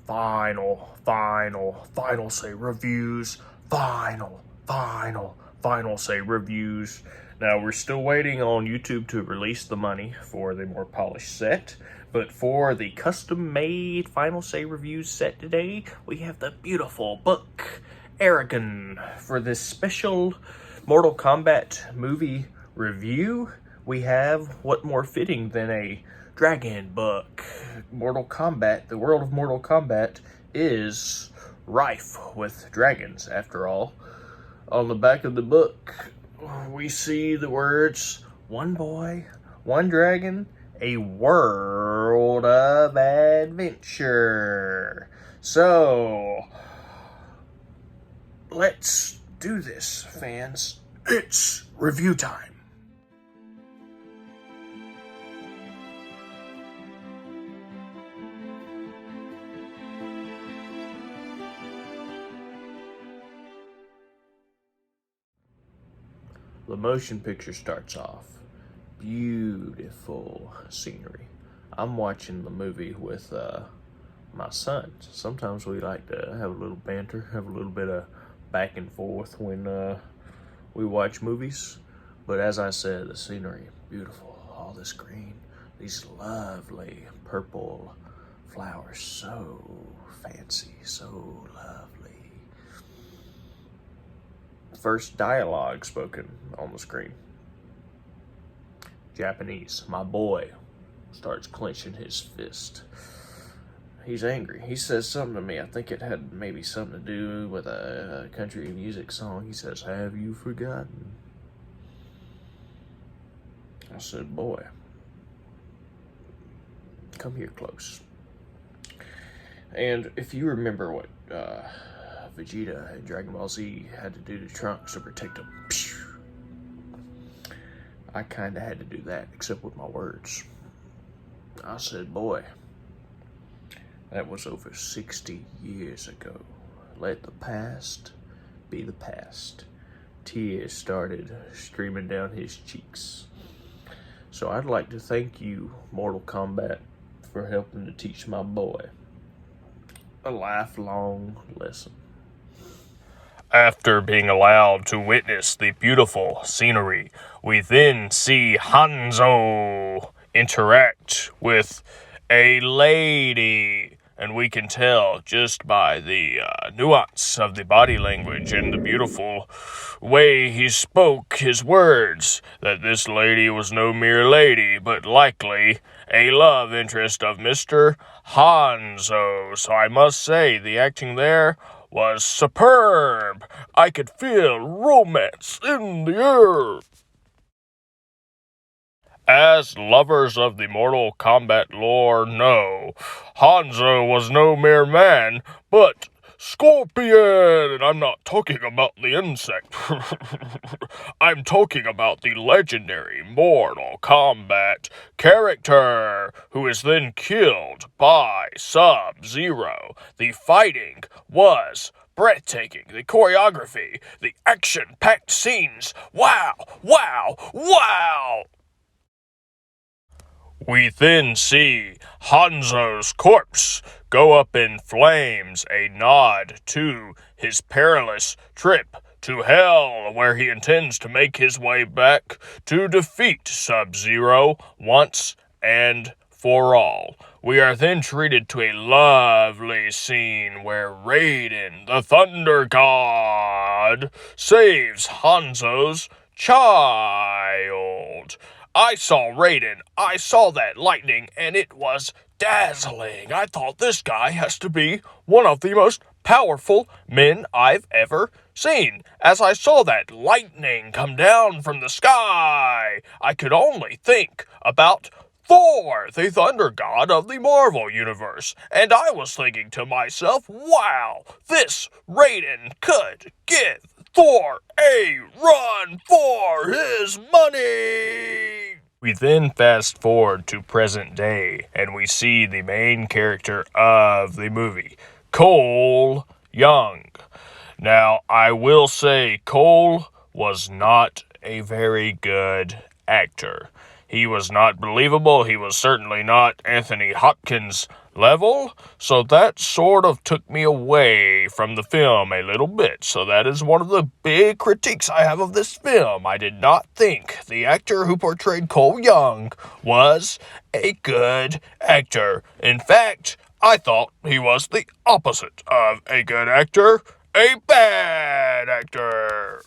final say reviews, final say reviews. Now, we're still waiting on YouTube to release the money for the more polished set, but for the custom-made Final Say reviews set today, we have the beautiful book, Aragon. For this special Mortal Kombat movie review, we have what more fitting than a dragon book. Mortal Kombat, the world of Mortal Kombat is rife with dragons, after all. On the back of the book, we see the words, one boy, one dragon, a world of adventure. So, let's do this, fans. It's review time. The motion picture starts off. Beautiful scenery. I'm watching the movie with my son. Sometimes we like to have a little banter, have a little bit of back and forth when we watch movies. But as I said, the scenery, beautiful. All this green, these lovely purple flowers, so fancy, so lovely. First dialogue spoken on the screen. Japanese. My boy starts clenching his fist. He's angry. He says something to me. I think it had maybe something to do with a country music song. He says, "Have you forgotten?" I said, "Boy, come here close." And if you remember what Vegeta and Dragon Ball Z had to do to Trunks to protect him, I kind of had to do that, except with my words. I said, "Boy, that was over 60 years ago. Let the past be the past." Tears started streaming down his cheeks. So I'd like to thank you, Mortal Kombat, for helping to teach my boy a lifelong lesson. After being allowed to witness the beautiful scenery, we then see Hanzo interact with a lady. And we can tell just by the nuance of the body language and the beautiful way he spoke his words that this lady was no mere lady, but likely a love interest of Mr. Hanzo. So I must say, the acting there was superb. I could feel romance in the air. As lovers of the Mortal Kombat lore know, Hanzo was no mere man, but Scorpion! And I'm not talking about the insect. I'm talking about the legendary Mortal Kombat character, who is then killed by Subzero. The fighting was breathtaking. The choreography, the action-packed scenes. Wow, wow, wow! We then see Hanzo's corpse go up in flames, a nod to his perilous trip to Hell, where he intends to make his way back to defeat Sub-Zero once and for all. We are then treated to a lovely scene where Raiden, the Thunder God, saves Hanzo's child. I saw Raiden, I saw that lightning, and it was dazzling. I thought this guy has to be one of the most powerful men I've ever seen. As I saw that lightning come down from the sky, I could only think about Thor, the Thunder God of the Marvel Universe, and I was thinking to myself, wow, this Raiden could give Thor a run for his money! We then fast forward to present day, and we see the main character of the movie, Cole Young. Now, I will say Cole was not a very good actor. He was not believable. He was certainly not Anthony Hopkins' level, so that sort of took me away from the film a little bit. So that is one of the big critiques I have of this film. I did not think the actor who portrayed Cole Young was a good actor. In fact, I thought he was the opposite of a good actor, a bad actor.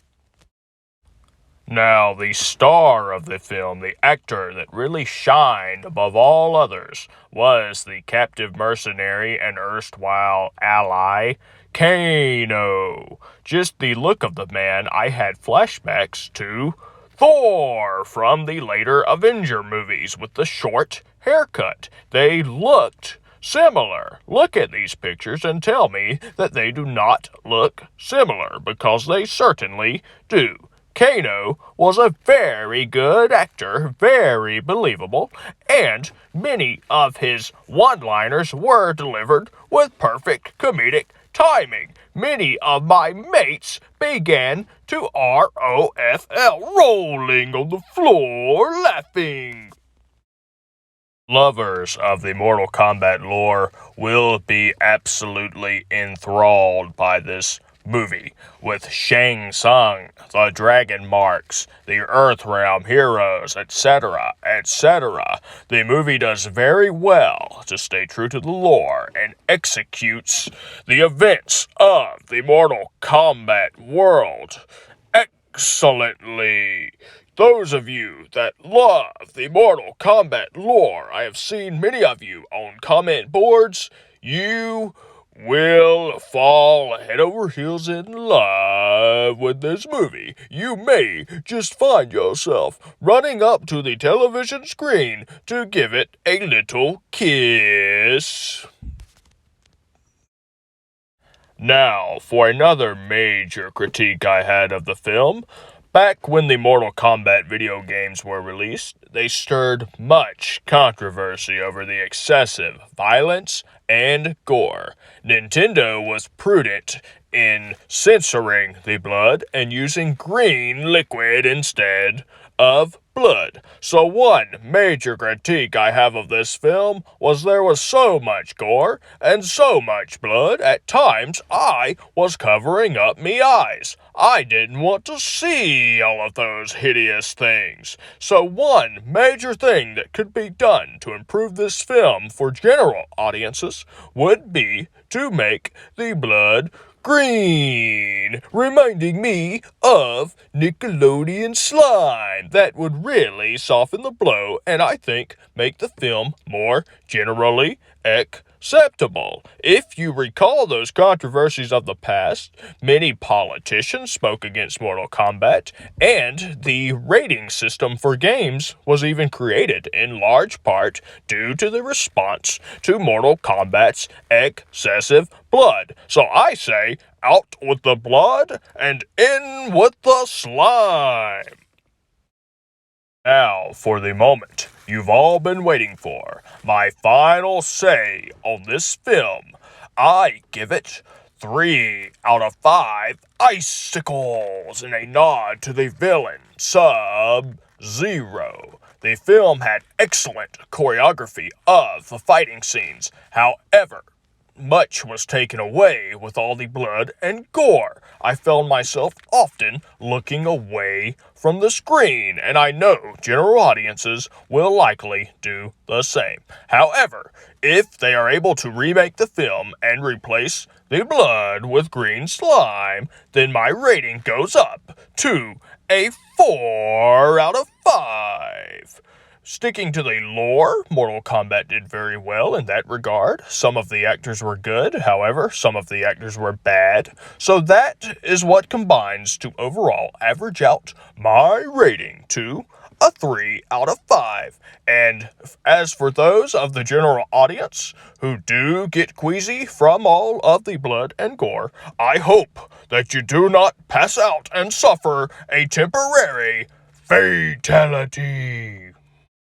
Now, the star of the film, the actor that really shined above all others, was the captive mercenary and erstwhile ally, Kano. Just the look of the man, I had flashbacks to Thor from the later Avenger movies with the short haircut. They looked similar. Look at these pictures and tell me that they do not look similar, because they certainly do. Kano was a very good actor, very believable, and many of his one-liners were delivered with perfect comedic timing. Many of my mates began to ROFL, rolling on the floor, laughing. Lovers of the Mortal Kombat lore will be absolutely enthralled by this movie, with Shang Tsung, the Dragon Marks, the Earthrealm heroes, etc., etc. The movie does very well to stay true to the lore and executes the events of the Mortal Kombat world excellently. Those of you that love the Mortal Kombat lore, I have seen many of you on comment boards, you will fall head over heels in love with this movie. You may just find yourself running up to the television screen to give it a little kiss. Now, for another major critique I had of the film. Back when the Mortal Kombat video games were released, they stirred much controversy over the excessive violence and gore. Nintendo was prudent in censoring the blood and using green liquid instead of blood. So one major critique I have of this film was there was so much gore and so much blood, at times I was covering up me eyes. I didn't want to see all of those hideous things. So one major thing that could be done to improve this film for general audiences would be to make the blood green, reminding me of Nickelodeon slime. That would really soften the blow and I think make the film more generally acceptable. If you recall those controversies of the past, many politicians spoke against Mortal Kombat, and the rating system for games was even created in large part due to the response to Mortal Kombat's excessive blood. So I say, out with the blood and in with the slime. Now, for the moment you've all been waiting for, my final say on this film. I give it 3 out of 5 icicles in a nod to the villain, Subzero. The film had excellent choreography of the fighting scenes. However, much was taken away with all the blood and gore. I found myself often looking away from the screen, and I know general audiences will likely do the same. However, if they are able to remake the film and replace the blood with green slime, then my rating goes up to a 4 out of 5. Sticking to the lore, Mortal Kombat did very well in that regard. Some of the actors were good, however, some of the actors were bad. So that is what combines to overall average out my rating to a 3 out of 5. And as for those of the general audience who do get queasy from all of the blood and gore, I hope that you do not pass out and suffer a temporary fatality.